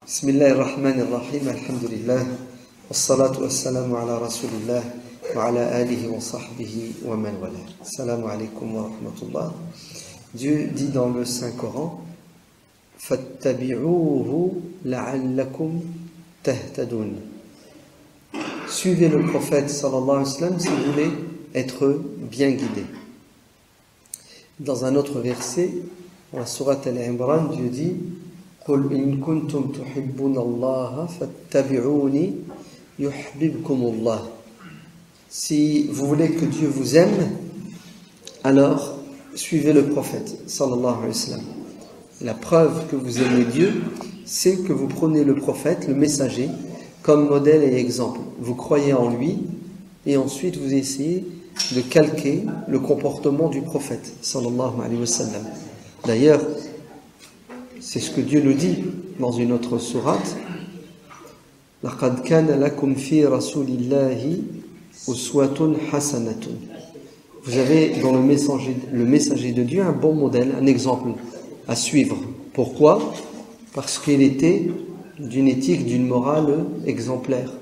بسم الله الرحمن الرحيم الحمد لله والصلاة والسلام على رسول الله وعلى آله وصحبه ومن والاه. Salam alaikum wa rahmatullah. Dieu dit dans le Saint-Coran فَاتَّبِعُوهُ لَعَلَّكُمْ تَهْتَدُونَ. Suivez le prophète sallallahu alayhi wa sallam si vous voulez être bien guidé. Dans un autre verset, dans la sourate Al-Imran, Dieu dit قُلْ إِن كُنْتُمْ تُحِبُّونَ اللَّهَ فَاتَّبِعُونِي يُحْبِبْكُمُ اللَّهُ. Si vous voulez que Dieu vous aime, alors suivez le prophète sallallahu alayhi wa sallam. La preuve que vous aimez Dieu, c'est que vous prenez le prophète, le messager, comme modèle et exemple. Vous croyez en lui et ensuite vous essayez de calquer le comportement du prophète sallallahu alayhi wa sallam. D'ailleurs, c'est ce que Dieu nous dit dans une autre sourate. لَقَدْ كَانَ لَكُمْ فِي رَسُولِ اللَّهِ أُسْوَةٌ حَسَنَةٌ. Vous avez dans le messager de Dieu un bon modèle, un exemple à suivre. Pourquoi? Parce qu'il était d'une éthique, d'une morale exemplaire.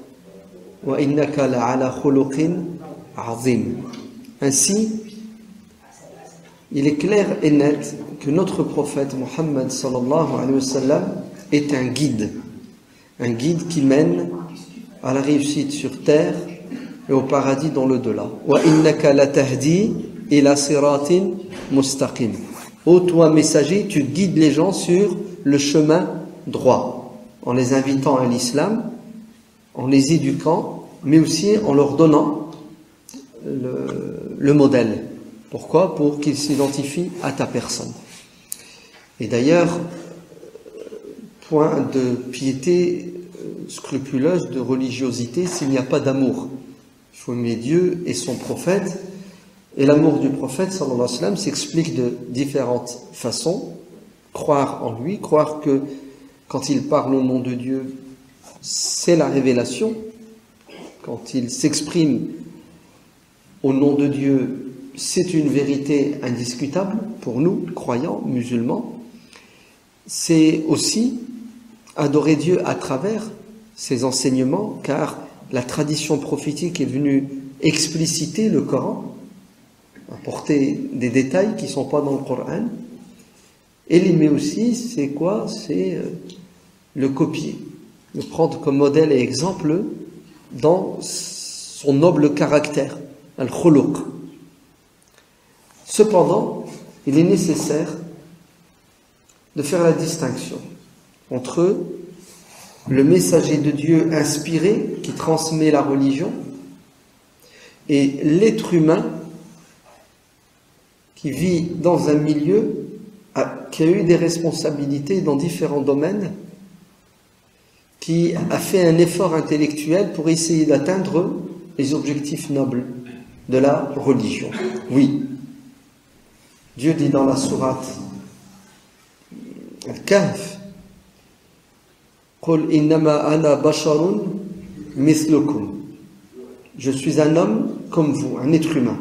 وَإِنَّكَ لَعَلَى خُلُقٍ عَظِيمٍ. Ainsi, il est clair et net que notre prophète Muhammad sallallahu alayhi wa sallam est un guide qui mène à la réussite sur terre et au paradis dans l'au-delà. وَإِنَّكَ لَتَهْدِي إِلَى صِرَاطٍ مُسْتَقِيمٍ. Ô toi messager, tu guides les gens sur le chemin droit, en les invitant à l'islam, en les éduquant, mais aussi en leur donnant le modèle. Pourquoi? Pour qu'ils s'identifient à ta personne. Et d'ailleurs, point de piété scrupuleuse, de religiosité, s'il n'y a pas d'amour. Il faut aimer Dieu et son prophète. Et l'amour du prophète, sallallahu alayhi wa sallam, s'explique de différentes façons. Croire en lui, croire que quand il parle au nom de Dieu, c'est la révélation. Quand il s'exprime au nom de Dieu, c'est une vérité indiscutable pour nous, croyants, musulmans. C'est aussi adorer Dieu à travers ses enseignements, car la tradition prophétique est venue expliciter le Coran, apporter des détails qui ne sont pas dans le Coran. Et l'aimer aussi, c'est quoi? C'est le copier, le prendre comme modèle et exemple dans son noble caractère, al-khuluq. Cependant, il est nécessaire de faire la distinction entre le messager de Dieu inspiré qui transmet la religion et l'être humain qui vit dans un milieu, qui a eu des responsabilités dans différents domaines, qui a fait un effort intellectuel pour essayer d'atteindre les objectifs nobles de la religion. Oui. Dieu dit dans la sourate Al-Kahf قُلْ إِنَّمَا أَنَا بَشَرٌ مِثْلُكُمْ. Je suis un homme comme vous, un être humain.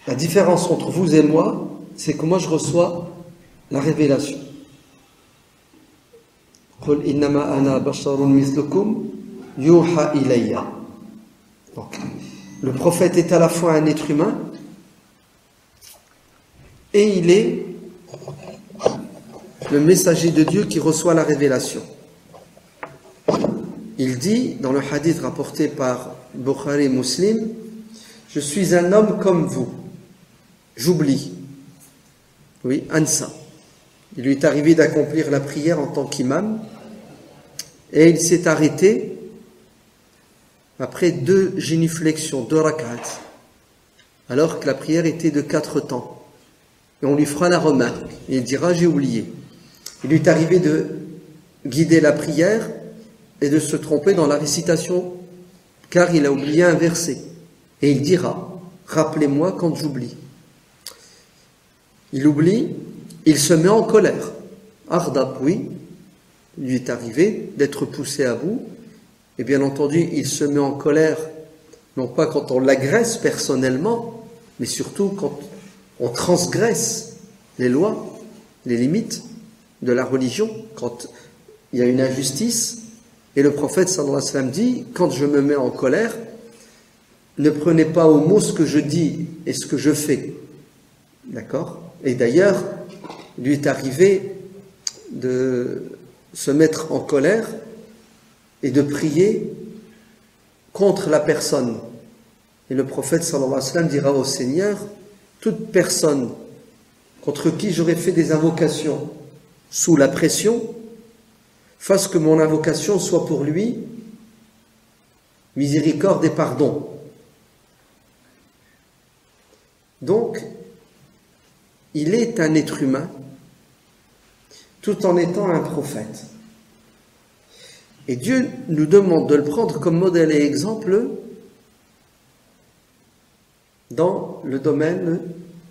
La différence entre vous et moi, c'est que moi je reçois la révélation. قُلْ إِنَّمَا أَنَا بَشَرٌ مِثْلُكُمْ يُوحَى إِلَيَّ. Donc, le prophète est à la fois un être humain et il est le messager de Dieu qui reçoit la révélation. Il dit, dans le hadith rapporté par Bukhari et Muslim, je suis un homme comme vous, j'oublie. Oui, ansa. Il lui est arrivé d'accomplir la prière en tant qu'imam et il s'est arrêté après 2 génuflexions, 2 rak'at, alors que la prière était de 4 temps. Et on lui fera la remarque. Et il dira, j'ai oublié. Il lui est arrivé de guider la prière et de se tromper dans la récitation, car il a oublié un verset. Et il dira, rappelez-moi quand j'oublie. Il oublie, il se met en colère. Ardab, oui, il lui est arrivé d'être poussé à bout. Et bien entendu, il se met en colère, non pas quand on l'agresse personnellement, mais surtout quand on transgresse les lois, les limites de la religion, quand il y a une injustice, et le prophète sallallahu alayhi wa sallam dit, quand je me mets en colère, ne prenez pas au mot ce que je dis et ce que je fais. D'accord? Et d'ailleurs, lui est arrivé de se mettre en colère et de prier contre la personne. Et le prophète sallallahu alayhi wa sallam dira au Seigneur, toute personne contre qui j'aurais fait des invocations sous la pression, fasse que mon invocation soit pour lui miséricorde et pardon. Donc, il est un être humain tout en étant un prophète. Et Dieu nous demande de le prendre comme modèle et exemple dans le domaine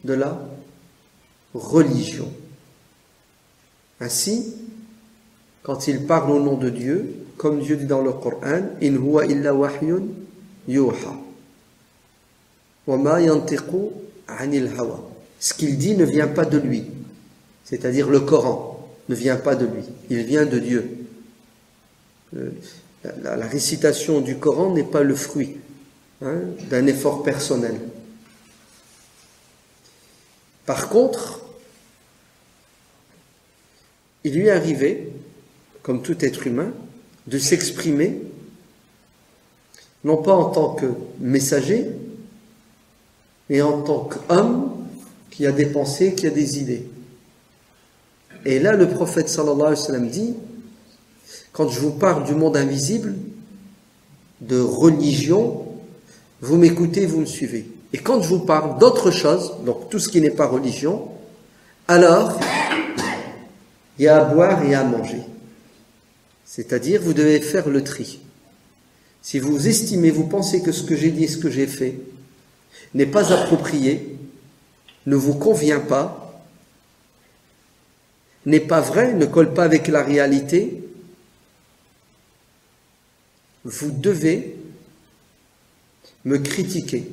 de la religion. Ainsi, quand il parle au nom de Dieu, comme Dieu dit dans le Coran, « In huwa illa wahyun yuha, wa ma yantiqu anil hawa » Ce qu'il dit ne vient pas de lui, c'est-à-dire le Coran ne vient pas de lui, il vient de Dieu. La récitation du Coran n'est pas le fruit d'un effort personnel. Par contre, il lui est arrivé, comme tout être humain, de s'exprimer, non pas en tant que messager, mais en tant qu'homme qui a des pensées, qui a des idées. Et là, le prophète sallallahu alayhi wa sallam dit, quand je vous parle du monde invisible, de religion, vous m'écoutez, vous me suivez. Et quand je vous parle d'autre chose, donc tout ce qui n'est pas religion, alors il y a à boire et à manger. C'est-à-dire, vous devez faire le tri. Si vous estimez, vous pensez que ce que j'ai dit et ce que j'ai fait n'est pas approprié, ne vous convient pas, n'est pas vrai, ne colle pas avec la réalité, vous devez me critiquer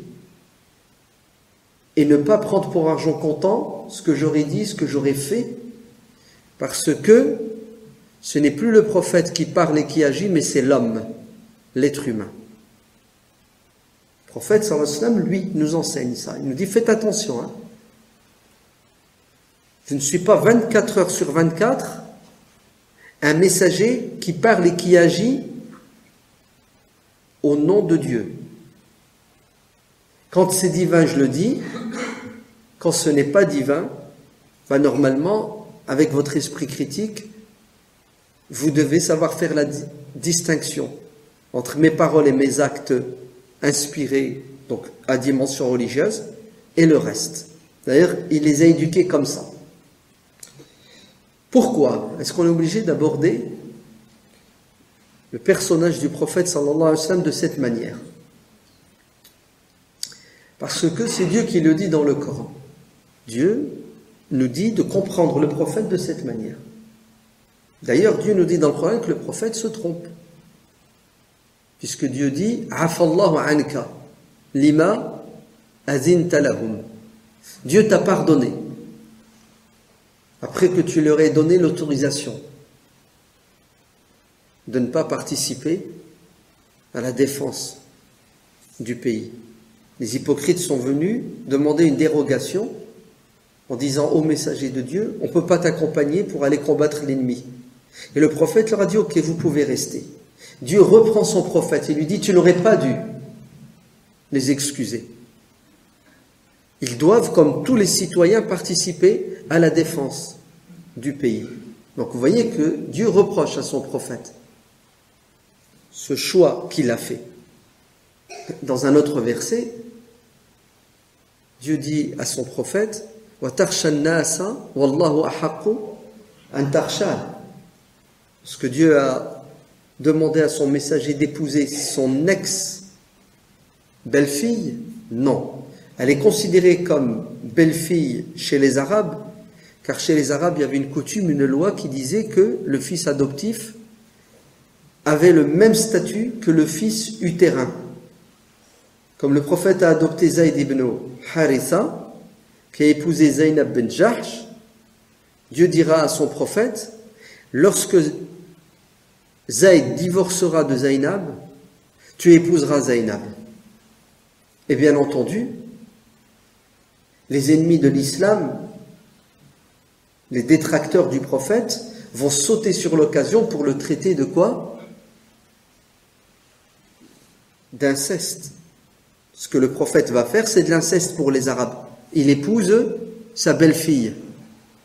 et ne pas prendre pour argent comptant ce que j'aurais dit, ce que j'aurais fait, parce que ce n'est plus le prophète qui parle et qui agit, mais c'est l'homme, l'être humain. Le prophète sallallahu alayhi wa sallam, lui, nous enseigne ça. Il nous dit, faites attention. Je ne suis pas 24 heures sur 24 un messager qui parle et qui agit au nom de Dieu. Quand c'est divin, je le dis. Quand ce n'est pas divin, normalement, avec votre esprit critique, vous devez savoir faire la distinction entre mes paroles et mes actes inspirés, donc à dimension religieuse, et le reste. D'ailleurs, il les a éduqués comme ça. Pourquoi est-ce qu'on est obligé d'aborder le personnage du prophète sallallahu alayhi wa sallam de cette manière? Parce que c'est Dieu qui le dit dans le Coran. Dieu nous dit de comprendre le prophète de cette manière. D'ailleurs, Dieu nous dit dans le Coran que le prophète se trompe. Puisque Dieu dit « Afallahu anka lima azinta lahum » Dieu t'a pardonné après que tu leur aies donné l'autorisation de ne pas participer à la défense du pays. Les hypocrites sont venus demander une dérogation en disant au messager de Dieu, on ne peut pas t'accompagner pour aller combattre l'ennemi. Et le prophète leur a dit, ok, vous pouvez rester. Dieu reprend son prophète et lui dit, tu n'aurais pas dû les excuser. Ils doivent, comme tous les citoyens, participer à la défense du pays. Donc vous voyez que Dieu reproche à son prophète ce choix qu'il a fait. Dans un autre verset, Dieu dit à son prophète wa takhsha an-nasa wallahu ahaqqu an takhsha. Parce que Dieu a demandé à son messager d'épouser son ex-belle-fille, non. Elle est considérée comme belle-fille chez les Arabes, car chez les Arabes, il y avait une coutume, une loi qui disait que le fils adoptif avait le même statut que le fils utérin. Comme le prophète a adopté Zayd ibn Haritha, qui a épousé Zaynab ben Jahsh, Dieu dira à son prophète, lorsque Zayd divorcera de Zaynab, tu épouseras Zaynab. Et bien entendu, les ennemis de l'islam, les détracteurs du prophète, vont sauter sur l'occasion pour le traiter de quoi? D'inceste. Ce que le prophète va faire, c'est de l'inceste pour les Arabes. Il épouse sa belle-fille,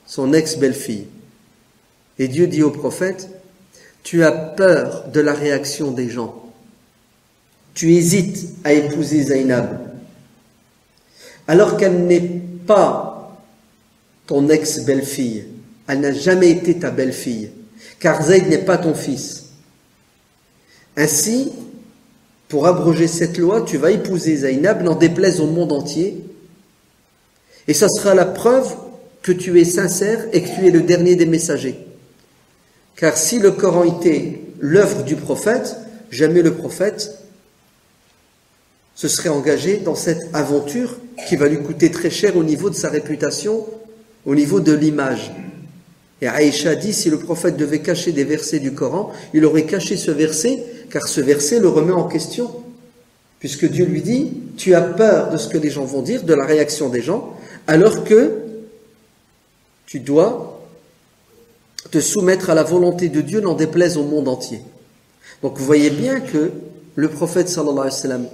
son ex-belle-fille. Et Dieu dit au prophète, tu as peur de la réaction des gens. Tu hésites à épouser Zaynab, alors qu'elle n'est pas ton ex-belle-fille. Elle n'a jamais été ta belle-fille, car Zayd n'est pas ton fils. Ainsi, pour abroger cette loi, tu vas épouser Zaynab, n'en déplaise au monde entier, et ça sera la preuve que tu es sincère et que tu es le dernier des messagers. Car si le Coran était l'œuvre du prophète, jamais le prophète se serait engagé dans cette aventure qui va lui coûter très cher au niveau de sa réputation, au niveau de l'image. Et Aïcha dit, si le prophète devait cacher des versets du Coran, il aurait caché ce verset, car ce verset le remet en question. Puisque Dieu lui dit, tu as peur de ce que les gens vont dire, de la réaction des gens, alors que tu dois te soumettre à la volonté de Dieu, n'en déplaise au monde entier. Donc vous voyez bien que le prophète sallallahu alayhi wa sallam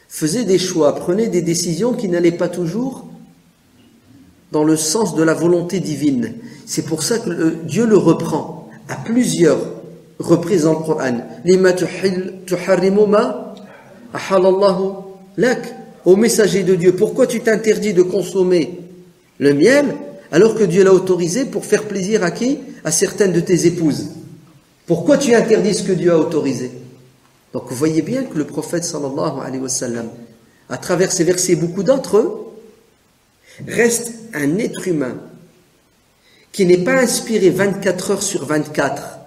faisait des choix, prenait des décisions qui n'allaient pas toujours dans le sens de la volonté divine. C'est pour ça que Dieu le reprend à plusieurs reprises dans le Coran. Lima tuharrimu ma ahalallahu lak. Ô messager de Dieu, pourquoi tu t'interdis de consommer le miel alors que Dieu l'a autorisé pour faire plaisir à qui? À certaines de tes épouses. Pourquoi tu interdis ce que Dieu a autorisé? Donc vous voyez bien que le prophète sallallahu alayhi wa sallam, à travers ces versets et beaucoup d'autres, reste un être humain qui n'est pas inspiré 24 heures sur 24,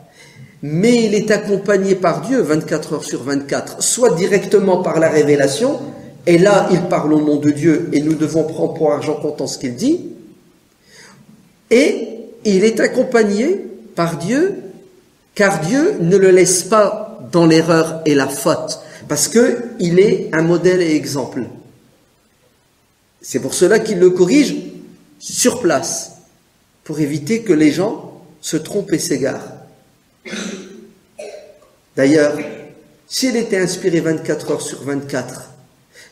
mais il est accompagné par Dieu 24 heures sur 24, soit directement par la révélation, et là il parle au nom de Dieu et nous devons prendre pour argent comptant ce qu'il dit, et il est accompagné par Dieu, car Dieu ne le laisse pas dans l'erreur et la faute, parce qu'il est un modèle et exemple. C'est pour cela qu'il le corrige sur place, pour éviter que les gens se trompent et s'égarent. D'ailleurs, s'il était inspiré 24 heures sur 24,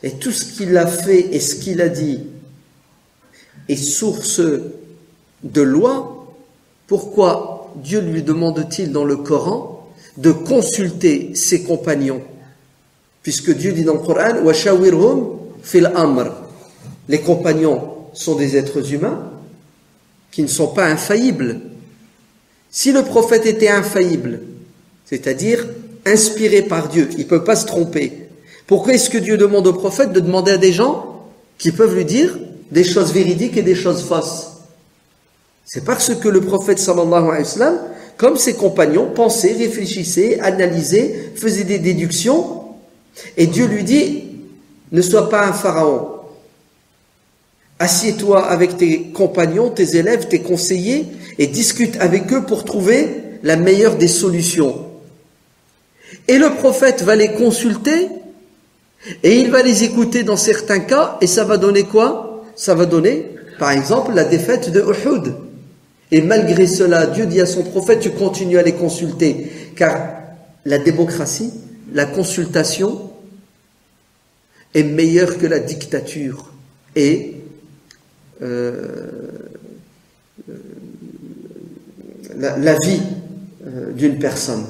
et tout ce qu'il a fait et ce qu'il a dit est source de loi, pourquoi Dieu lui demande-t-il dans le Coran de consulter ses compagnons? Puisque Dieu dit dans le Coran, wa shawirhum fil amr. Les compagnons sont des êtres humains qui ne sont pas infaillibles. Si le prophète était infaillible, c'est-à-dire inspiré par Dieu, il ne peut pas se tromper. Pourquoi est-ce que Dieu demande au prophète de demander à des gens qui peuvent lui dire des choses véridiques et des choses fausses? C'est parce que le prophète sallallahu alayhi wa sallam, comme ses compagnons, pensait, réfléchissait, analysait, faisait des déductions, et Dieu lui dit, ne sois pas un pharaon. Assieds-toi avec tes compagnons, tes élèves, tes conseillers, et discute avec eux pour trouver la meilleure des solutions. Et le prophète va les consulter, et il va les écouter dans certains cas, et ça va donner quoi? Ça va donner, par exemple, la défaite de Uhud. Et malgré cela, Dieu dit à son prophète, tu continues à les consulter, car la démocratie, la consultation est meilleure que la dictature et la vie d'une personne.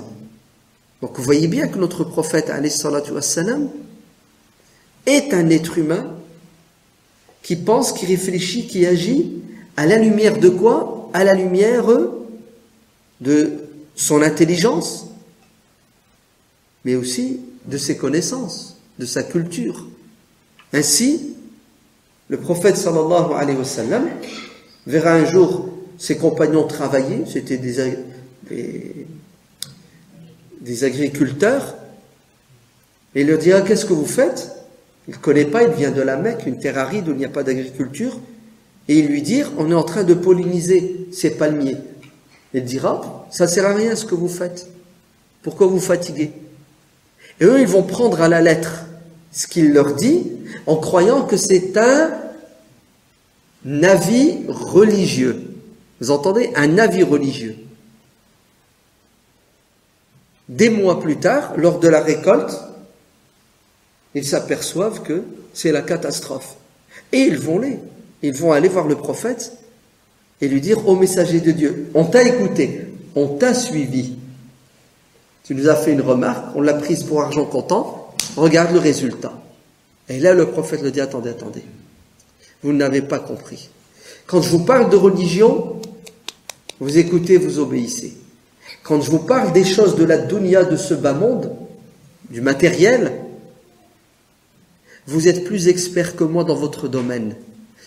Donc vous voyez bien que notre prophète alayhi salatu wassalam est un être humain qui pense, qui réfléchit, qui agit à la lumière de quoi? À la lumière de son intelligence, mais aussi de ses connaissances, de sa culture. Ainsi, le prophète sallallahu alayhi wa sallam verra un jour ses compagnons travailler, c'était des agriculteurs, et il leur dira, qu'est-ce que vous faites? Il ne connaît pas, il vient de la Mecque, une terre aride où il n'y a pas d'agriculture. et lui dire, on est en train de polliniser ces palmiers. Il dira, ça ne sert à rien ce que vous faites. Pourquoi vous fatiguez? Et eux, ils vont prendre à la lettre ce qu'il leur dit, en croyant que c'est un avis religieux. Vous entendez? Un avis religieux. Des mois plus tard, lors de la récolte, ils s'aperçoivent que c'est la catastrophe. Et ils vont aller voir le prophète et lui dire, ô messager de Dieu, on t'a écouté, on t'a suivi. Tu nous as fait une remarque, on l'a prise pour argent comptant, regarde le résultat. Et là, le prophète le dit, attendez, vous n'avez pas compris. Quand je vous parle de religion, vous écoutez, vous obéissez. Quand je vous parle des choses de la dunya, de ce bas monde, du matériel, vous êtes plus expert que moi dans votre domaine.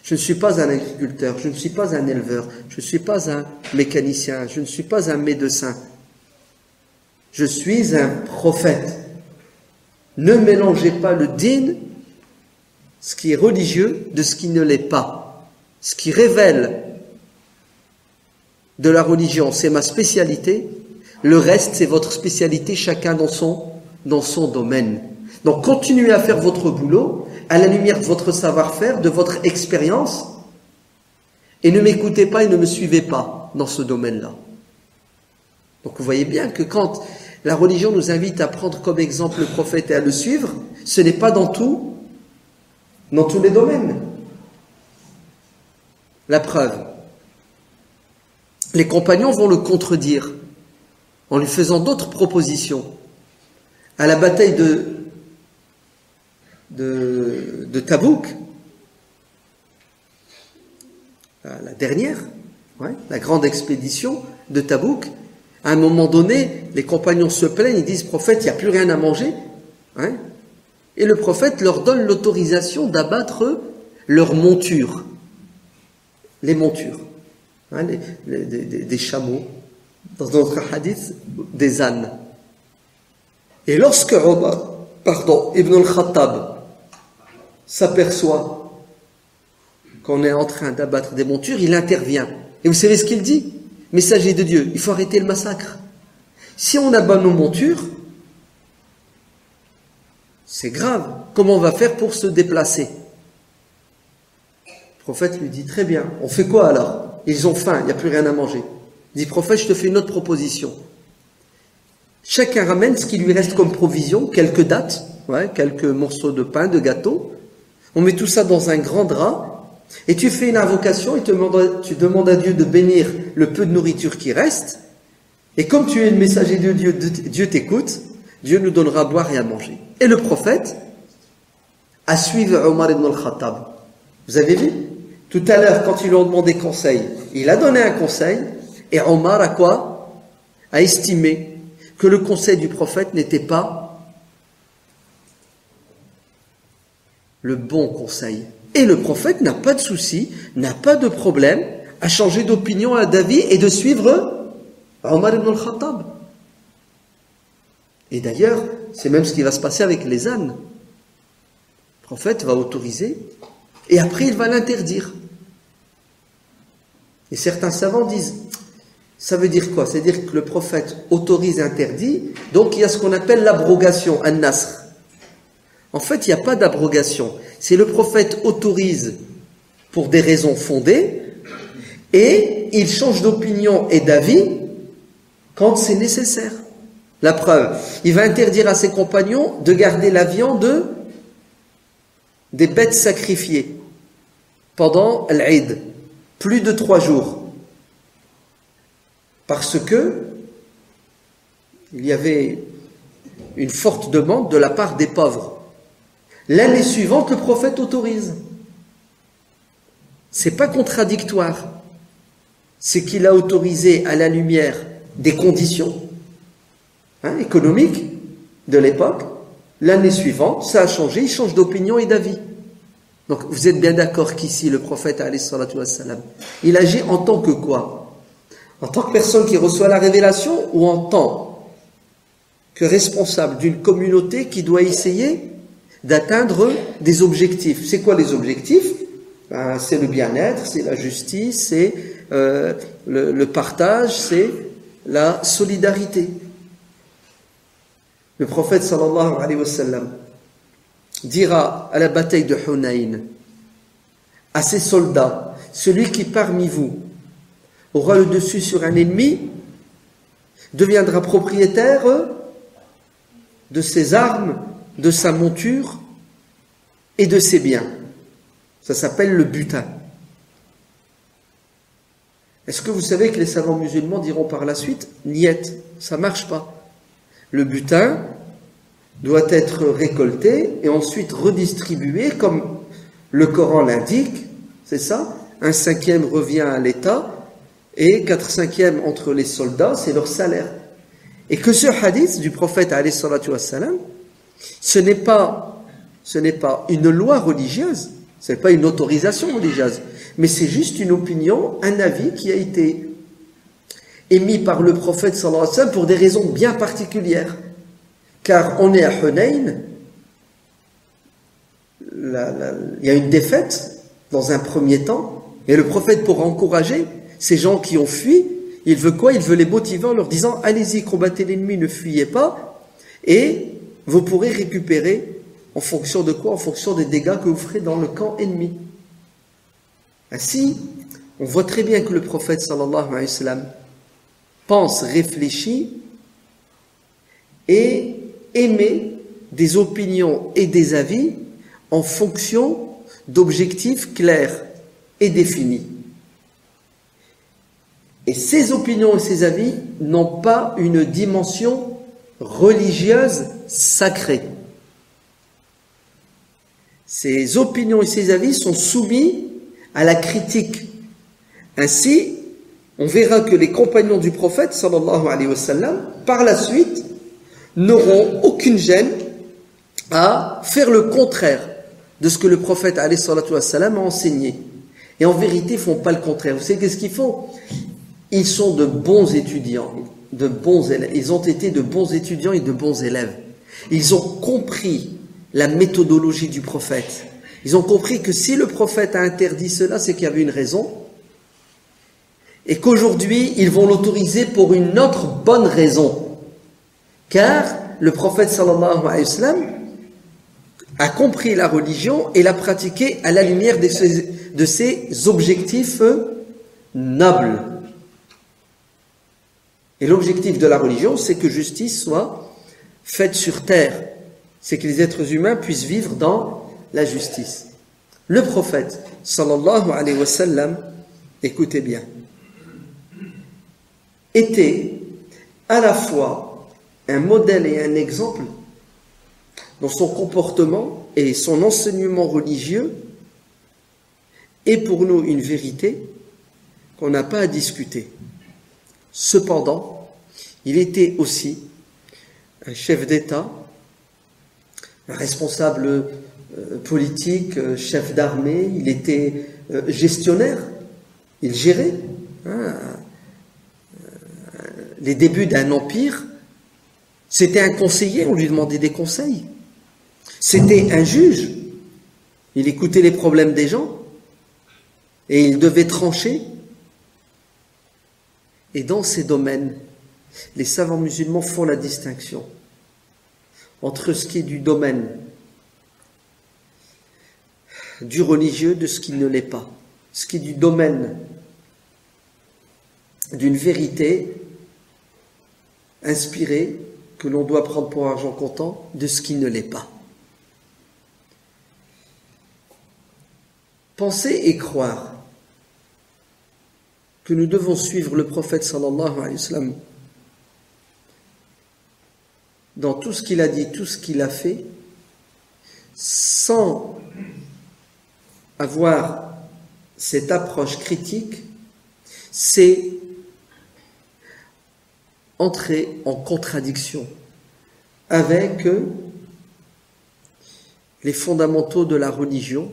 Je ne suis pas un agriculteur, je ne suis pas un éleveur, je ne suis pas un mécanicien, je ne suis pas un médecin. Je suis un prophète. Ne mélangez pas le din, ce qui est religieux, de ce qui ne l'est pas. Ce qui révèle de la religion, c'est ma spécialité. Le reste, c'est votre spécialité, chacun dans son domaine. Donc, continuez à faire votre boulot à la lumière de votre savoir-faire, de votre expérience, et ne m'écoutez pas et ne me suivez pas dans ce domaine-là. Donc, vous voyez bien que quand la religion nous invite à prendre comme exemple le prophète et à le suivre, ce n'est pas dans tous les domaines. La preuve, les compagnons vont le contredire en lui faisant d'autres propositions. À la bataille de Tabouk, la dernière, la grande expédition de Tabouk, à un moment donné, les compagnons se plaignent, ils disent, prophète, il n'y a plus rien à manger. Et le prophète leur donne l'autorisation d'abattre leurs montures. Les montures. Des chameaux. Dans notre hadith, des ânes. Et lorsque Ibn al-Khattab s'aperçoit qu'on est en train d'abattre des montures, il intervient. Et vous savez ce qu'il dit? Messager de Dieu, il faut arrêter le massacre. Si on abat nos montures, c'est grave. Comment on va faire pour se déplacer? Le prophète lui dit, très bien, on fait quoi alors? Ils ont faim, il n'y a plus rien à manger. Il dit, prophète, je te fais une autre proposition. Chacun ramène ce qui lui reste comme provision, quelques dattes, quelques morceaux de pain, de gâteau. On met tout ça dans un grand drap, et tu fais une invocation, et tu demandes à Dieu de bénir le peu de nourriture qui reste, et comme tu es le messager de Dieu, Dieu t'écoute, Dieu nous donnera à boire et à manger. Et le prophète a suivi Omar ibn al-Khattab. Vous avez vu? Tout à l'heure, quand ils lui ont demandé conseil, il a donné un conseil, et Omar a quoi? A estimé que le conseil du prophète n'était pas le bon conseil. Et le prophète n'a pas de souci, n'a pas de problème à changer d'opinion, d'avis et de suivre Omar ibn al-Khattab. Et d'ailleurs, c'est même ce qui va se passer avec les ânes. Le prophète va autoriser et après il va l'interdire. Et certains savants disent, ça veut dire quoi? C'est-à-dire que le prophète autorise, interdit, donc il y a ce qu'on appelle l'abrogation, an-nasr. En fait, il n'y a pas d'abrogation. C'est le prophète autorise pour des raisons fondées et il change d'opinion et d'avis quand c'est nécessaire. La preuve, il va interdire à ses compagnons de garder la viande des bêtes sacrifiées pendant l'Eid, plus de 3 jours. Parce que il y avait une forte demande de la part des pauvres. L'année suivante, le prophète autorise. C'est pas contradictoire. C'est qu'il a autorisé à la lumière des conditions économiques de l'époque. L'année suivante, ça a changé, il change d'opinion et d'avis. Donc vous êtes bien d'accord qu'ici, le prophète, alayhi salatu wassalam, il agit en tant que quoi? En tant que personne qui reçoit la révélation ou en tant que responsable d'une communauté qui doit essayer d'atteindre des objectifs. C'est quoi les objectifs? Ben, c'est le bien-être, c'est la justice, c'est le partage, c'est la solidarité. Le prophète sallallahu alayhi wa sallam dira à la bataille de Hunayn à ses soldats, celui qui parmi vous aura le dessus sur un ennemi deviendra propriétaire de ses armes, de sa monture et de ses biens. Ça s'appelle le butin. Est-ce que vous savez que les savants musulmans diront par la suite, niet, ça ne marche pas. Le butin doit être récolté et ensuite redistribué comme le Coran l'indique, c'est ça, 1/5 revient à l'État et 4/5 entre les soldats, c'est leur salaire. Et que ce hadith du prophète alayhi salatu wassalam, ce n'est pas une loi religieuse, ce n'est pas une autorisation religieuse, mais c'est juste une opinion, un avis qui a été émis par le prophète sallallahu alayhi wa sallam pour des raisons bien particulières. Car on est à Hunayn, il y a une défaite dans un premier temps, et le prophète, pour encourager ces gens qui ont fui, il veut quoi? Il veut les motiver en leur disant, allez-y, combattez l'ennemi, ne fuyez pas, et vous pourrez récupérer en fonction de quoi? En fonction des dégâts que vous ferez dans le camp ennemi. Ainsi, on voit très bien que le prophète sallallahu alayhi wa sallam pense, réfléchit et émet des opinions et des avis en fonction d'objectifs clairs et définis. Et ces opinions et ces avis n'ont pas une dimension religieuse sacrée. Ces opinions et ces avis sont soumis à la critique. Ainsi, on verra que les compagnons du prophète, sallallahu alayhi wa sallam, par la suite, n'auront aucune gêne à faire le contraire de ce que le prophète, alayhi salatu wa sallam, a enseigné. Et en vérité, ils ne font pas le contraire. Vous savez qu'est-ce qu'ils font? Ils sont de bons étudiants, de bons élèves. Ils ont été de bons étudiants et de bons élèves. Ils ont compris la méthodologie du prophète. Ils ont compris que si le prophète a interdit cela, c'est qu'il y avait une raison. Et qu'aujourd'hui, ils vont l'autoriser pour une autre bonne raison. Car le prophète sallallahu alayhi wa sallam a compris la religion et l'a pratiquée à la lumière de ses objectifs nobles. Et l'objectif de la religion, c'est que justice soit faite sur terre. C'est que les êtres humains puissent vivre dans la justice. Le prophète, sallallahu alayhi wa sallam, écoutez bien, était à la fois un modèle et un exemple dans son comportement et son enseignement religieux, et pour nous une vérité qu'on n'a pas à discuter. Cependant, il était aussi un chef d'État, un responsable politique, chef d'armée, il était gestionnaire, il gérait les débuts d'un empire. C'était un conseiller, on lui demandait des conseils. C'était un juge, il écoutait les problèmes des gens et il devait trancher. Et dans ces domaines, les savants musulmans font la distinction entre ce qui est du domaine du religieux de ce qui ne l'est pas. Ce qui est du domaine d'une vérité inspirée que l'on doit prendre pour argent comptant de ce qui ne l'est pas. Penser et croire que nous devons suivre le prophète sallallahu alayhi wa sallam dans tout ce qu'il a dit, tout ce qu'il a fait, sans avoir cette approche critique, c'est entrer en contradiction avec les fondamentaux de la religion,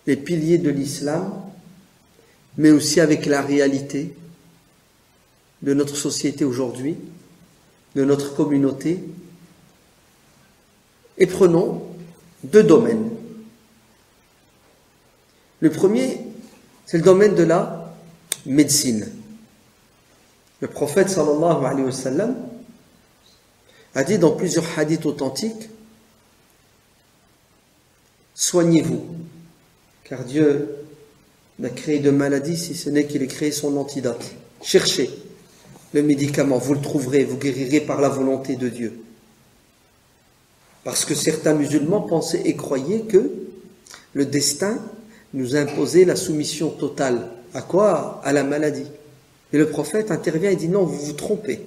les piliers de l'islam, mais aussi avec la réalité de notre société aujourd'hui, de notre communauté. Et prenons deux domaines. Le premier, c'est le domaine de la médecine. Le prophète sallallahu alayhi wa sallam a dit dans plusieurs hadiths authentiques: soignez-vous, car Dieu n'a créé de maladie si ce n'est qu'il ait créé son antidote. Cherchez le médicament, vous le trouverez, vous guérirez par la volonté de Dieu. Parce que certains musulmans pensaient et croyaient que le destin nous imposait la soumission totale. À quoi? À la maladie. Et le prophète intervient et dit: non, vous vous trompez.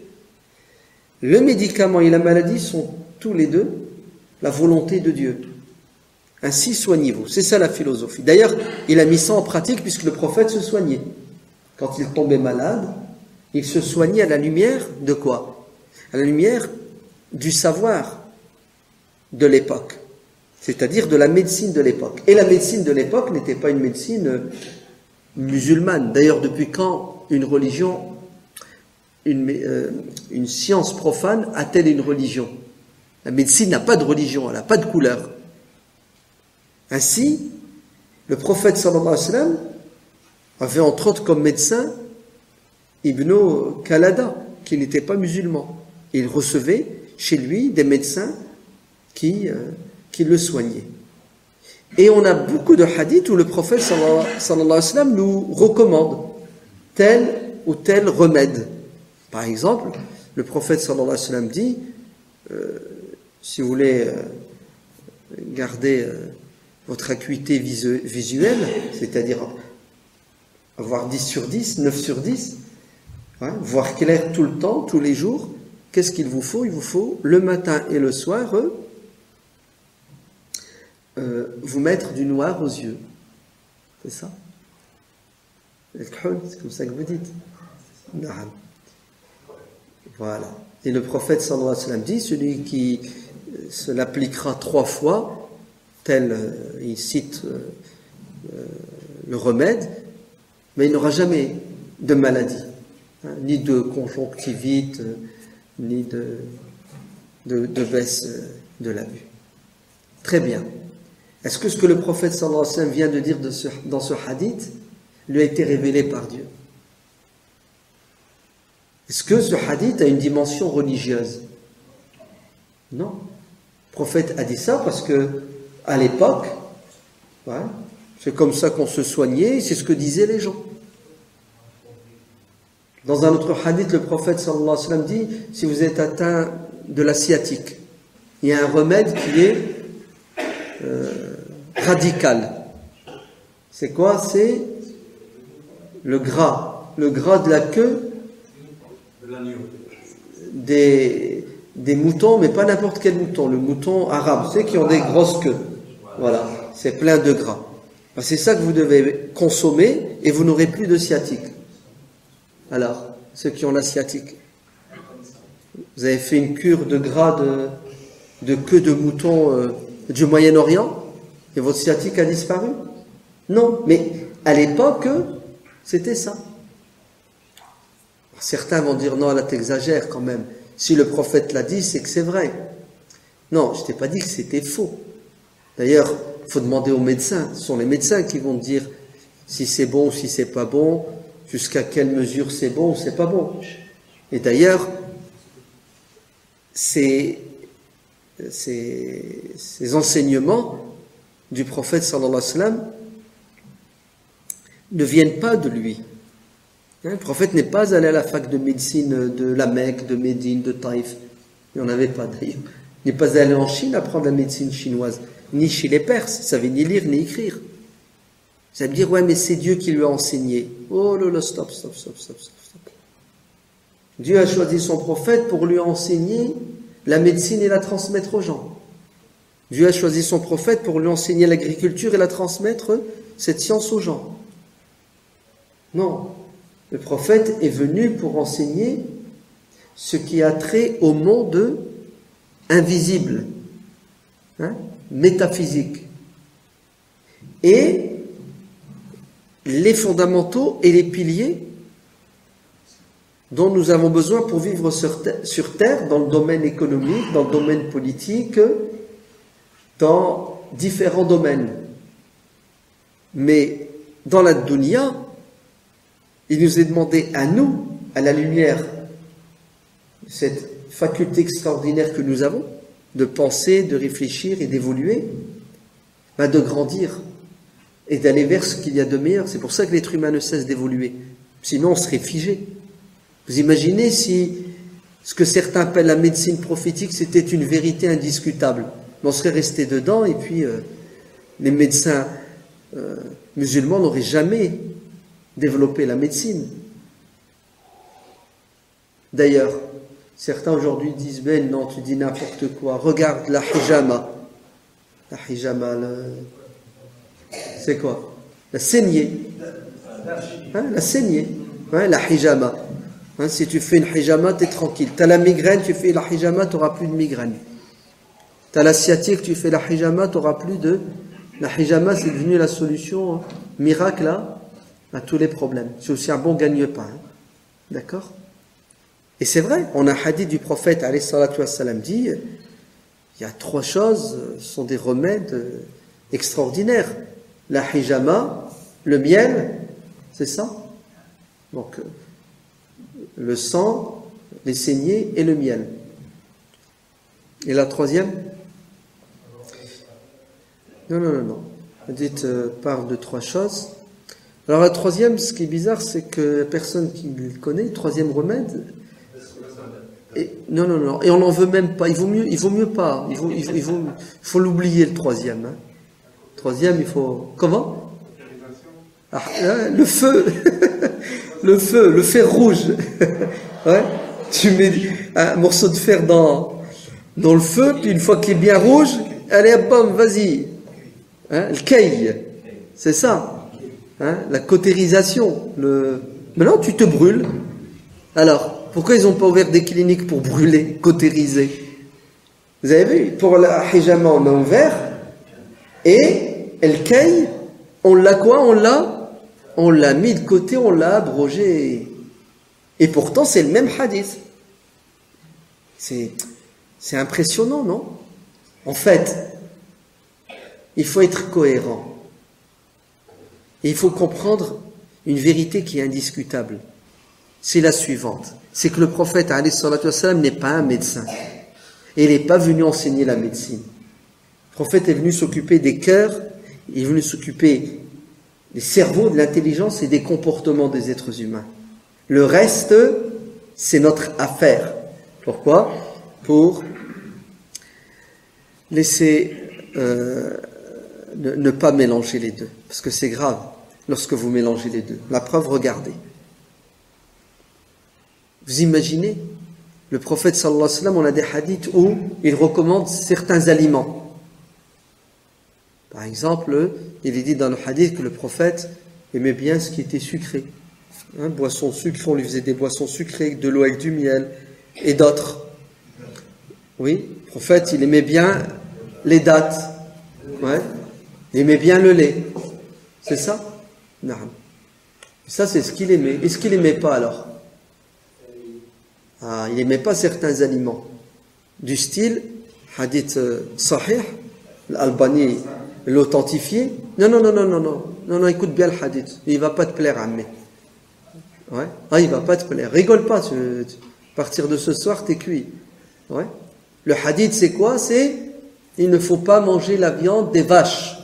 Le médicament et la maladie sont tous les deux la volonté de Dieu. Ainsi, soignez-vous. C'est ça la philosophie. D'ailleurs, il a mis ça en pratique puisque le prophète se soignait. Quand il tombait malade, il se soignait à la lumière de quoi? À la lumière du savoir de l'époque, c'est-à-dire de la médecine de l'époque. Et la médecine de l'époque n'était pas une médecine musulmane. D'ailleurs, depuis quand une religion, une science profane a-t-elle une religion? La médecine n'a pas de religion, elle n'a pas de couleur. Ainsi, le prophète sallallahu alayhi wa sallam avait entre autres comme médecin Ibn Khalada, qui n'était pas musulman. Il recevait chez lui des médecins qui le soignaient. Et on a beaucoup de hadiths où le prophète sallallahu alayhi wa sallam nous recommande tel ou tel remède. Par exemple, le prophète sallallahu alayhi wa sallam dit, si vous voulez garder votre acuité visuelle, c'est-à-dire avoir 10 sur 10, 9 sur 10, voir clair tout le temps, tous les jours, qu'est-ce qu'il vous faut? Il vous faut le matin et le soir vous mettre du noir aux yeux. C'est ça? C'est comme ça que vous dites. Voilà. Et le prophète sallallahu alayhi wa sallam dit, celui qui se l'appliquera 3 fois, tel, il cite le remède, mais il n'aura jamais de maladie, ni de conjonctivite, ni de baisse de la vue. Très bien. Est-ce que ce que le prophète sallallahu alayhi wa sallam vient de dire dans ce hadith lui a été révélé par Dieu? Est-ce que ce hadith a une dimension religieuse? Non. Le prophète a dit ça parce que à l'époque, c'est comme ça qu'on se soignait, c'est ce que disaient les gens. Dans un autre hadith, le prophète sallallahu alayhi wa sallam dit: si vous êtes atteint de la sciatique, il y a un remède qui est radical. C'est quoi? C'est le gras de la queue des moutons, mais pas n'importe quel mouton, le mouton arabe, ceux qui ont des grosses queues. Voilà, c'est plein de gras. C'est ça que vous devez consommer et vous n'aurez plus de sciatique. Alors, ceux qui ont la sciatique, vous avez fait une cure de gras de queue de mouton du Moyen-Orient et votre sciatique a disparu? Non, mais à l'époque, c'était ça. Certains vont dire: non, là t'exagères quand même. Si le prophète l'a dit, c'est que c'est vrai. Non, je t'ai pas dit que c'était faux. D'ailleurs, il faut demander aux médecins. Ce sont les médecins qui vont dire si c'est bon ou si c'est pas bon, jusqu'à quelle mesure c'est bon ou c'est pas bon. Et d'ailleurs, ces enseignements du prophète sallallahu alayhi wa sallam ne viennent pas de lui. Le prophète n'est pas allé à la fac de médecine de la Mecque, de Médine, de Taïf. Il n'y en avait pas d'ailleurs. Il n'est pas allé en Chine apprendre la médecine chinoise, ni chez les Perses. Il ne savait ni lire ni écrire. Vous allez me dire: ouais, mais c'est Dieu qui lui a enseigné. Oh là là, stop. Dieu a choisi son prophète pour lui enseigner la médecine et la transmettre aux gens. Dieu a choisi son prophète pour lui enseigner l'agriculture et la transmettre, cette science, aux gens. Non. Le prophète est venu pour enseigner ce qui a trait au monde invisible, métaphysique, et les fondamentaux et les piliers dont nous avons besoin pour vivre sur Terre, dans le domaine économique, dans le domaine politique, dans différents domaines. Mais dans la dunya, il nous est demandé à nous, à la lumière, cette faculté extraordinaire que nous avons, de penser, de réfléchir et d'évoluer, de grandir et d'aller vers ce qu'il y a de meilleur. C'est pour ça que l'être humain ne cesse d'évoluer. Sinon, on serait figé. Vous imaginez si ce que certains appellent la médecine prophétique, c'était une vérité indiscutable. On serait resté dedans et puis les médecins musulmans n'auraient jamais développé la médecine. D'ailleurs, certains aujourd'hui disent, ben non, tu dis n'importe quoi. Regarde la hijama. La hijama, c'est quoi? La saignée. La saignée. La hijama. Si tu fais une hijama, tu es tranquille. Tu as la migraine, tu fais la hijama, tu n'auras plus de migraine. Tu as la sciatique, tu fais la hijama, tu n'auras plus de... La hijama, c'est devenu la solution miracle à tous les problèmes. C'est aussi un bon gagne-pain. D'accord? Et c'est vrai, on a un hadith du prophète, alayhi salatu wassalam, dit, il y a 3 choses, ce sont des remèdes extraordinaires. La hijama, le miel, c'est ça? Donc, le sang, les saignées et le miel. Et la 3e? Non. Hadith parle de 3 choses. Alors la 3e, ce qui est bizarre, c'est que personne qui le connaît, 3e remède. Et, non. Et on n'en veut même pas. Il vaut mieux pas. Il faut l'oublier, le 3e. 3e, il faut... Comment? Le feu. Le fer rouge. Ouais. Tu mets un morceau de fer dans le feu, puis une fois qu'il est bien rouge, allez, bam, vas-y. Le kay, c'est ça. La cautérisation. Maintenant, tu te brûles. Alors, pourquoi ils n'ont pas ouvert des cliniques pour brûler, cautériser? Vous avez vu? Pour la hijama, on a ouvert. Et le kay, on l'a quoi? On l'a mis de côté, on l'a abrogé. Et pourtant, c'est le même hadith. C'est impressionnant, non? En fait, il faut être cohérent. Et il faut comprendre une vérité qui est indiscutable. C'est la suivante. C'est que le prophète, alayhi salatu wassalam, n'est pas un médecin. Et il n'est pas venu enseigner la médecine. Le prophète est venu s'occuper des cœurs, il est venu s'occuper des cerveaux, de l'intelligence et des comportements des êtres humains. Le reste, c'est notre affaire. Pourquoi? Pour laisser ne pas mélanger les deux. Parce que c'est grave lorsque vous mélangez les deux. La preuve, regardez. Vous imaginez, le prophète sallallahu alayhi wa sallam, on a des hadiths où il recommande certains aliments. Par exemple, il est dit dans le hadith que le prophète aimait bien ce qui était sucré. Boissons sucrées, on lui faisait des boissons sucrées, de l'eau avec du miel et d'autres. Oui, le prophète, il aimait bien les dattes. Ouais. Il aimait bien le lait. C'est ça? Non. Ça, c'est ce qu'il aimait. Et ce qu'il n'aimait pas alors? Il n'aimait pas certains aliments. Du style, hadith sahih, l'Albani l'authentifié. Non, écoute bien le hadith. Il ne va pas te plaire, Ammé. Ouais. Il ne va pas te plaire. Rigole pas. À partir de ce soir, t'es cuit. Ouais. Le hadith, c'est quoi? C'est il ne faut pas manger la viande des vaches.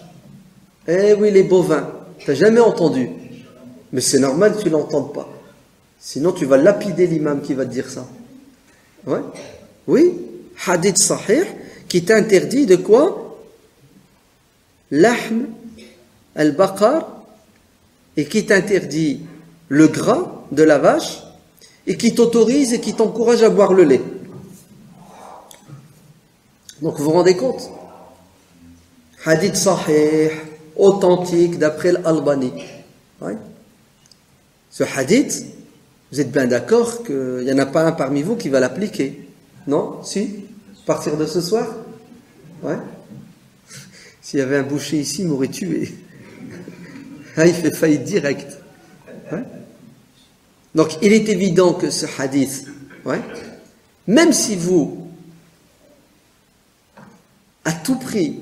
Eh oui, les bovins. T'as jamais entendu. Mais c'est normal que tu l'entendes pas. Sinon, tu vas lapider l'imam qui va te dire ça. Ouais. Oui. Hadith sahih qui t'interdit de quoi? L'ahm, al-baqar, et qui t'interdit le gras de la vache, et qui t'autorise et qui t'encourage à boire le lait. Donc vous vous rendez compte? Hadith sahih, authentique, d'après l'Albani. Ouais. Ce hadith, vous êtes bien d'accord qu'il n'y en a pas un parmi vous qui va l'appliquer? Non? Si? À partir de ce soir? Ouais. S'il y avait un boucher ici, il m'aurait tué. Il fait faillite directe. Ouais. Donc, il est évident que ce hadith, même si vous, à tout prix,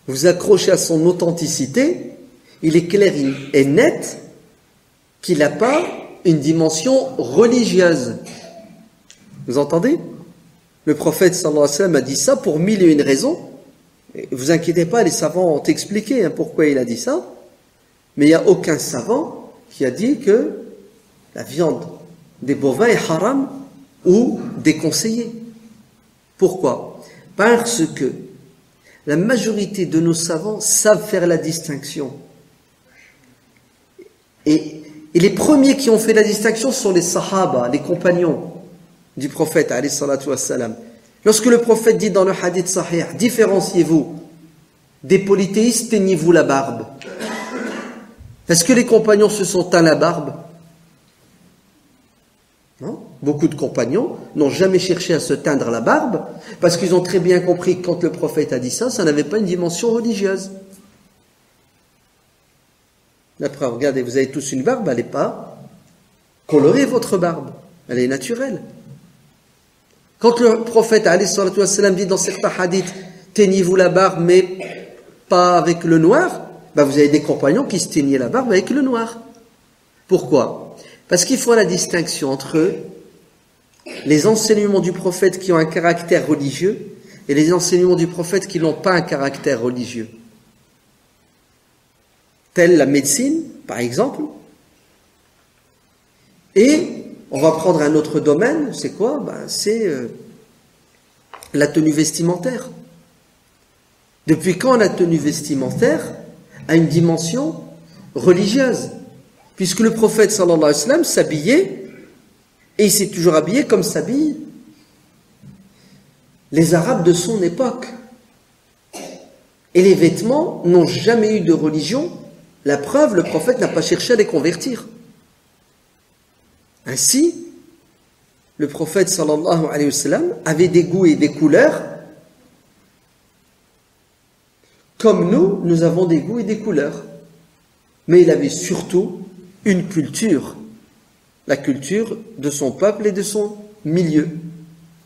vous accrochez à son authenticité, il est clair et net qu'il n'a pas une dimension religieuse. Vous entendez? Le prophète sallallahu alayhi wa sallam a dit ça pour 1001 raisons. Et vous inquiétez pas, les savants ont expliqué pourquoi il a dit ça. Mais il n'y a aucun savant qui a dit que la viande des bovins est haram ou déconseillée. Pourquoi? Parce que la majorité de nos savants savent faire la distinction. Et les premiers qui ont fait la distinction sont les sahaba, les compagnons du prophète, alayhi salatu wassalam. Lorsque le prophète dit dans le hadith sahih, différenciez-vous des polythéistes, teignez-vous la barbe. Est-ce que les compagnons se sont teints la barbe? Non. Beaucoup de compagnons n'ont jamais cherché à se teindre la barbe parce qu'ils ont très bien compris que quand le prophète a dit ça, ça n'avait pas une dimension religieuse. Après, regardez, vous avez tous une barbe, elle n'est pas colorée, votre barbe. Elle est naturelle. Quand le prophète alayhi salatu wassalam dit dans certains hadiths, teignez-vous la barbe, mais pas avec le noir, ben vous avez des compagnons qui se teignaient la barbe avec le noir. Pourquoi? Parce qu'il faut la distinction entre les enseignements du prophète qui ont un caractère religieux et les enseignements du prophète qui n'ont pas un caractère religieux. Telle la médecine, par exemple. Et on va prendre un autre domaine, c'est quoi? C'est la tenue vestimentaire. Depuis quand la tenue vestimentaire a une dimension religieuse? Puisque le prophète sallallahu alayhi wa sallam s'habillait, et il s'est toujours habillé comme s'habillent les Arabes de son époque. Et les vêtements n'ont jamais eu de religion. La preuve, le prophète n'a pas cherché à les convertir. Ainsi, le prophète sallallahu alayhi wa sallam avait des goûts et des couleurs comme nous avons des goûts et des couleurs. Mais il avait surtout une culture, la culture de son peuple et de son milieu.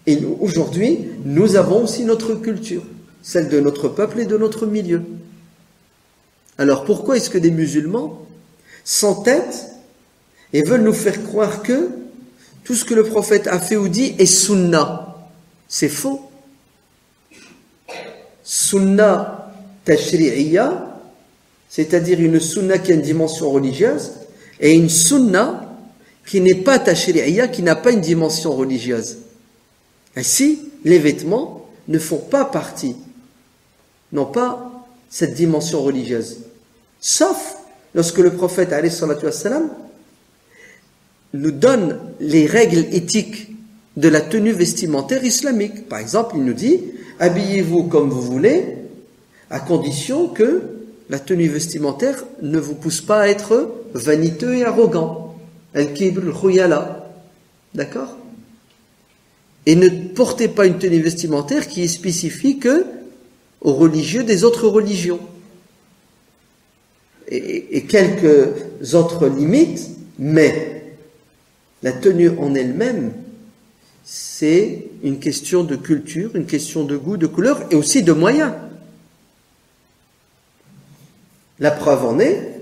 Et nous, aujourd'hui, nous avons aussi notre culture, celle de notre peuple et de notre milieu. Alors pourquoi est-ce que des musulmans s'entêtent et veulent nous faire croire que tout ce que le prophète a fait ou dit est sunna? C'est faux. Sunna tashri'iyya, c'est-à-dire une sunna qui a une dimension religieuse, et une sunna qui n'est pas tashri'iyya, qui n'a pas une dimension religieuse. Ainsi, les vêtements ne font pas partie, n'ont pas cette dimension religieuse. Sauf lorsque le prophète, alayhi salatu wassalam, nous donne les règles éthiques de la tenue vestimentaire islamique. Par exemple, il nous dit, habillez-vous comme vous voulez, à condition que la tenue vestimentaire ne vous pousse pas à être vaniteux et arrogant. Al-kibr al-khuyala. D'accord? Et ne portez pas une tenue vestimentaire qui est spécifique aux religieux des autres religions. Et quelques autres limites, mais la tenue en elle-même, c'est une question de culture, une question de goût, de couleur et aussi de moyens. La preuve en est,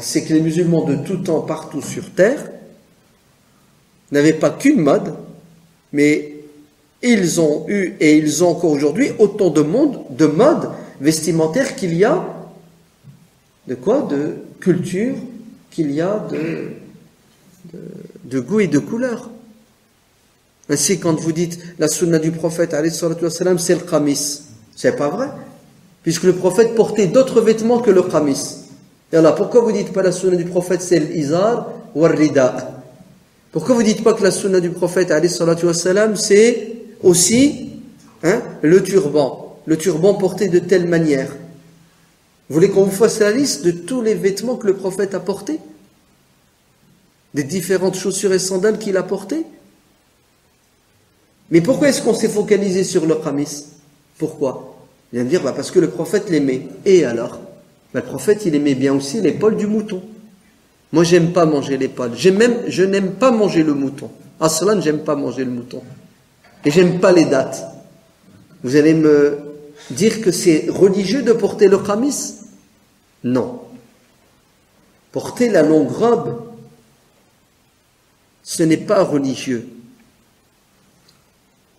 c'est que les musulmans de tout temps, partout sur terre, n'avaient pas qu'une mode, mais ils ont eu et ils ont encore aujourd'hui autant de modes vestimentaires qu'il y a de quoi? De culture, qu'il y a de goût et de couleur. Ainsi, quand vous dites la sunna du prophète, alayhi salatu wassalam, c'est le qamis, c'est pas vrai, puisque le prophète portait d'autres vêtements que le qamis. Et alors, pourquoi vous dites pas la sunna du prophète, c'est l'izar ou le rida? Pourquoi vous dites pas que la sunna du prophète, alayhi salatu wassalam, c'est aussi le turban porté de telle manière? Vous voulez qu'on vous fasse la liste de tous les vêtements que le prophète a portés? Des différentes chaussures et sandales qu'il a portées? Mais pourquoi est-ce qu'on s'est focalisé sur le qamis? Pourquoi? Il vient de dire, parce que le prophète l'aimait. Et alors? Le prophète, il aimait bien aussi l'épaule du mouton. Moi, j'aime pas manger l'épaule. Je n'aime pas manger le mouton. Aslan, j'aime pas manger le mouton. Et j'aime pas les dattes. Vous allez me dire que c'est religieux de porter le qamis? Non. Porter la longue robe, ce n'est pas religieux.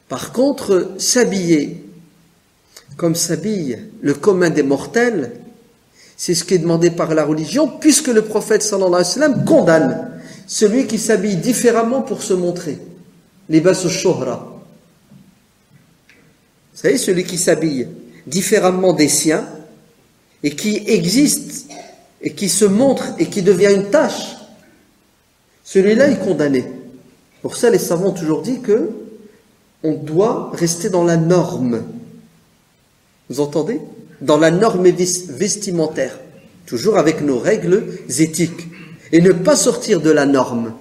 Par contre, s'habiller comme s'habille le commun des mortels, c'est ce qui est demandé par la religion, puisque le prophète sallallahu alayhi wa sallam condamne celui qui s'habille différemment pour se montrer. Libas al-shuhra. Vous savez, celui qui s'habille différemment des siens et qui existe et qui se montre et qui devient une tâche, celui-là est condamné. Pour ça, les savants ont toujours dit que on doit rester dans la norme. Vous entendez? Dans la norme vestimentaire, toujours avec nos règles éthiques, et ne pas sortir de la norme,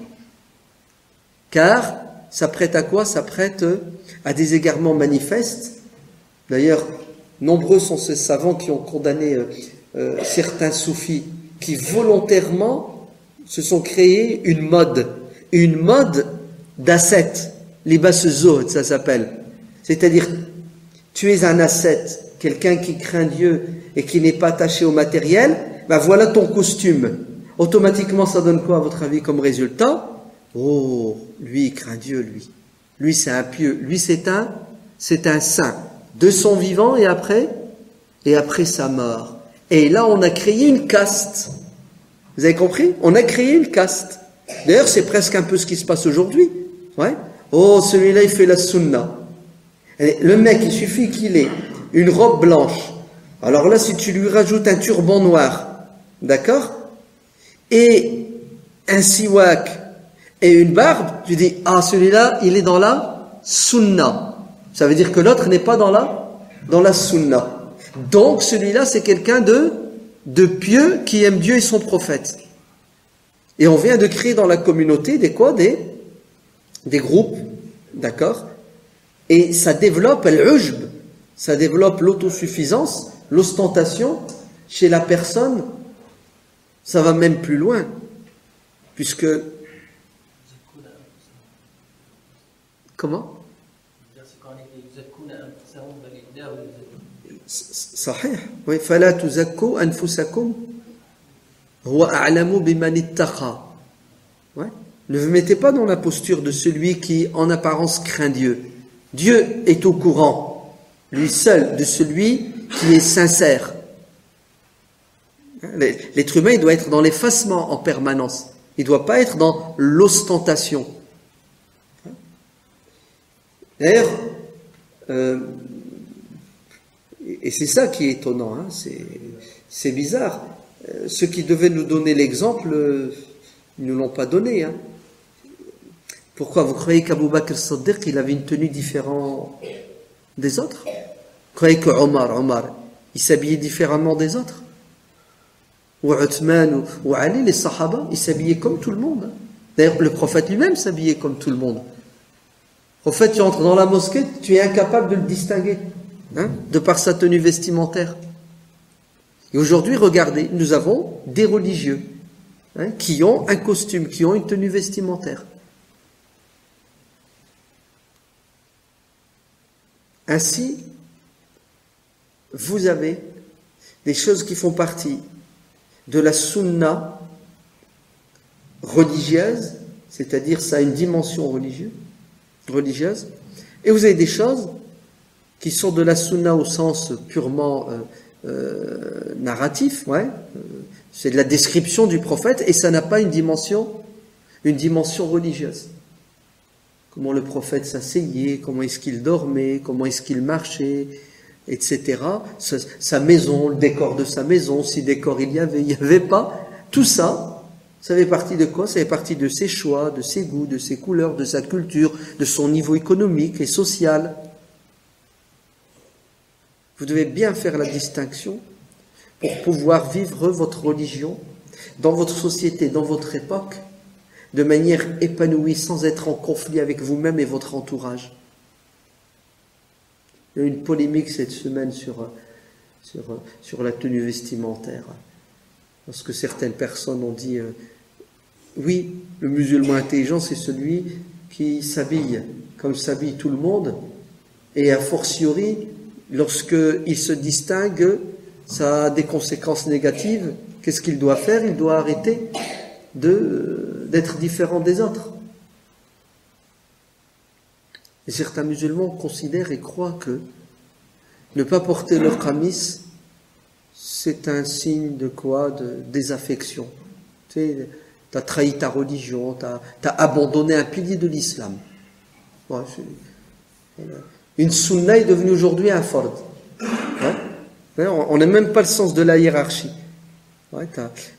car ça prête à quoi? Ça prête à des égarements manifestes. D'ailleurs, nombreux sont ces savants qui ont condamné certains soufis qui volontairement se sont créés une mode d'ascète, libas zuhd, ça s'appelle. C'est-à-dire, tu es un ascète, quelqu'un qui craint Dieu et qui n'est pas attaché au matériel, ben voilà ton costume. Automatiquement, ça donne quoi à votre avis comme résultat? Oh, lui il craint Dieu, lui. Lui c'est un pieux, lui c'est un saint. De son vivant et après sa mort. Et là on a créé une caste. Vous avez compris? On a créé une caste. D'ailleurs c'est presque un peu ce qui se passe aujourd'hui. Ouais. Oh, celui-là il fait la sunna. Le mec il suffit qu'il ait une robe blanche. Alors là si tu lui rajoutes un turban noir, d'accord? Et un siwak et une barbe, tu dis, ah, celui-là, il est dans la sunna. Ça veut dire que l'autre n'est pas dans la sunna. Donc, celui-là, c'est quelqu'un de pieux qui aime Dieu et son prophète. Et on vient de créer dans la communauté des groupes, d'accord? Et ça développe al-ujb, ça développe l'autosuffisance, l'ostentation chez la personne. Ça va même plus loin, puisque... Comment? صحيح. Oui, فلا تزكوا أنفسكم هو أعلم بمن اتقى. Ouais. Ne vous mettez pas dans la posture de celui qui en apparence craint Dieu. Dieu est au courant, lui seul, de celui qui est sincère. L'être humain, il doit être dans l'effacement en permanence. Il ne doit pas être dans l'ostentation. D'ailleurs, et c'est ça qui est étonnant, hein, c'est bizarre. Ceux qui devaient nous donner l'exemple, ils ne nous l'ont pas donné. Hein. Pourquoi? Vous croyez qu'Abu Bakr Siddiq, il avait une tenue différente des autres? Vous croyez que Omar, il s'habillait différemment des autres? Ou Uthman ou Ali, les Sahaba, ils s'habillaient comme tout le monde. D'ailleurs, le prophète lui-même s'habillait comme tout le monde. Au fait, tu entres dans la mosquée, tu es incapable de le distinguer, hein, de par sa tenue vestimentaire. Et aujourd'hui, regardez, nous avons des religieux, hein, qui ont un costume, qui ont une tenue vestimentaire. Ainsi, vous avez des choses qui font partie de la sunna religieuse, c'est-à-dire ça a une dimension religieuse, et vous avez des choses qui sont de la sunna au sens purement narratif, ouais, c'est de la description du prophète, et ça n'a pas une dimension religieuse. Comment le prophète s'asseyait, comment est-ce qu'il dormait, comment est-ce qu'il marchait, etc. Sa maison, le décor de sa maison, si décor il y avait pas, tout ça, ça fait partie de quoi? Ça fait partie de ses choix, de ses goûts, de ses couleurs, de sa culture, de son niveau économique et social. Vous devez bien faire la distinction pour pouvoir vivre votre religion dans votre société, dans votre époque, de manière épanouie, sans être en conflit avec vous-même et votre entourage. Il y a eu une polémique cette semaine sur la tenue vestimentaire. Parce que certaines personnes ont dit oui, le musulman intelligent, c'est celui qui s'habille comme s'habille tout le monde, et a fortiori, lorsqu'il se distingue, ça a des conséquences négatives qu'est-ce qu'il doit faire? Il doit arrêter d'être différent des autres. Et certains musulmans considèrent et croient que ne pas porter leur qamis, c'est un signe de quoi? De désaffection. Tu sais, t'as trahi ta religion, t'as abandonné un pilier de l'islam. Ouais, une sunna est devenue aujourd'hui un fard. Ouais? On n'a même pas le sens de la hiérarchie. Ouais,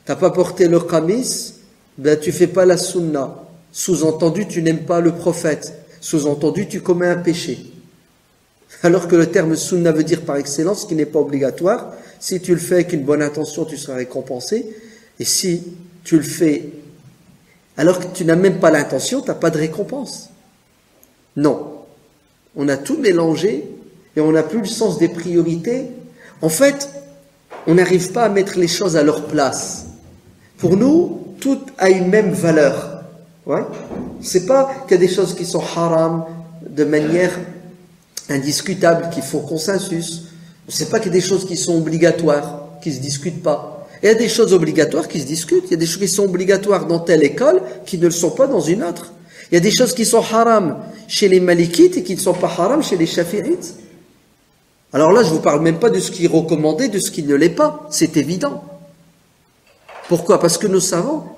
t'as pas porté le qamis, ben tu fais pas la sunna. Sous-entendu, tu n'aimes pas le prophète. Sous-entendu, tu commets un péché. Alors que le terme sunna veut dire par excellence qui n'est pas obligatoire. Si tu le fais avec une bonne intention, tu seras récompensé. Et si tu le fais alors que tu n'as même pas l'intention, tu n'as pas de récompense. Non. On a tout mélangé et on n'a plus le sens des priorités. En fait, on n'arrive pas à mettre les choses à leur place. Pour nous, tout a une même valeur. Ouais. C'est pas qu'il y a des choses qui sont haram de manière indiscutable, qui font consensus. C'est pas qu'il y a des choses qui sont obligatoires, qui se discutent pas. Il y a des choses obligatoires qui se discutent. Il y a des choses qui sont obligatoires dans telle école qui ne le sont pas dans une autre. Il y a des choses qui sont haram chez les malikites et qui ne sont pas haram chez les shafi'ites. Alors là, je ne vous parle même pas de ce qui est recommandé, de ce qui ne l'est pas. C'est évident. Pourquoi? Parce que nos savants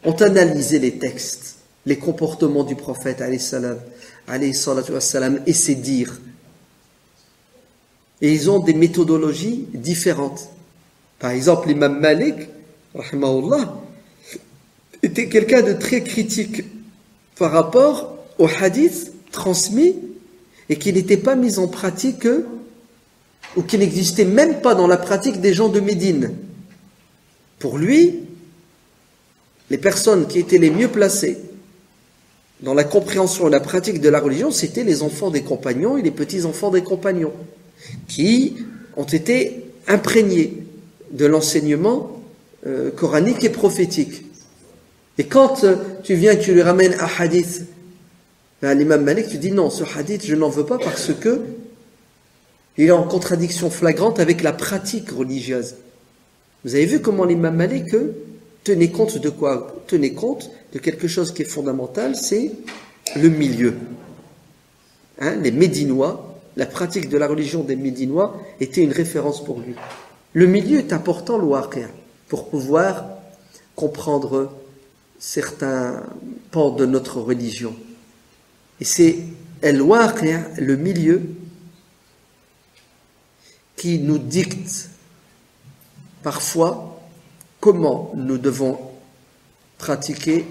ont analysé les textes, les comportements du prophète, alayhi salatu wassalam, et ses dires. Et ils ont des méthodologies différentes. Par exemple, l'imam Malik, rahimahullah, était quelqu'un de très critique par rapport aux hadiths transmis et qui n'étaient pas mis en pratique ou qui n'existaient même pas dans la pratique des gens de Médine. Pour lui, les personnes qui étaient les mieux placées dans la compréhension et la pratique de la religion, c'était les enfants des compagnons et les petits-enfants des compagnons, qui ont été imprégnés de l'enseignement coranique et prophétique. Et quand tu viens et tu lui ramènes un hadith à l'imam Malik, tu dis non, ce hadith je n'en veux pas parce que il est en contradiction flagrante avec la pratique religieuse. Vous avez vu comment l'imam Malik tenait compte de quoi? Tenait compte de quelque chose qui est fondamental, c'est le milieu. Les Médinois, la pratique de la religion des Médinois était une référence pour lui. Le milieu est important, le waqi', pour pouvoir comprendre certains pans de notre religion. Et c'est le waqi', le milieu, qui nous dicte parfois comment nous devons pratiquer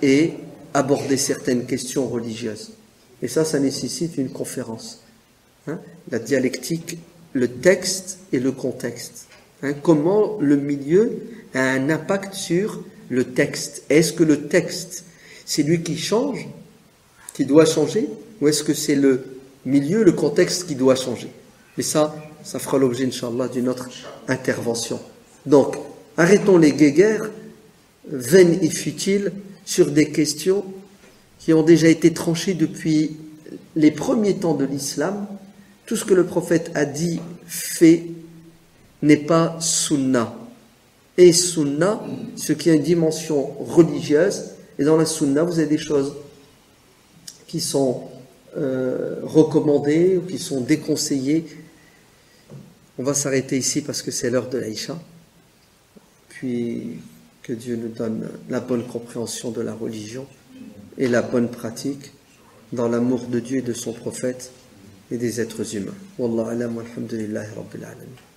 et aborder certaines questions religieuses. Et ça nécessite une conférence. La dialectique, le texte et le contexte. Comment le milieu a un impact sur le texte. Est-ce que le texte, c'est lui qui change, qui doit changer, ou est-ce que c'est le milieu, le contexte qui doit changer? Mais ça fera l'objet, Inch'Allah, d'une autre intervention. Donc, arrêtons les guéguerres vaines et futiles sur des questions qui ont déjà été tranchées depuis les premiers temps de l'islam. Tout ce que le prophète a dit, fait, n'est pas sunna. Et sunna, ce qui a une dimension religieuse, et dans la sunna, vous avez des choses qui sont recommandées ou qui sont déconseillées. On va s'arrêter ici parce que c'est l'heure de l'Aïcha. Puis que Dieu nous donne la bonne compréhension de la religion et la bonne pratique dans l'amour de Dieu et de son prophète et des êtres humains. Wallahu alam, walhamdulillahi rabbil alamin.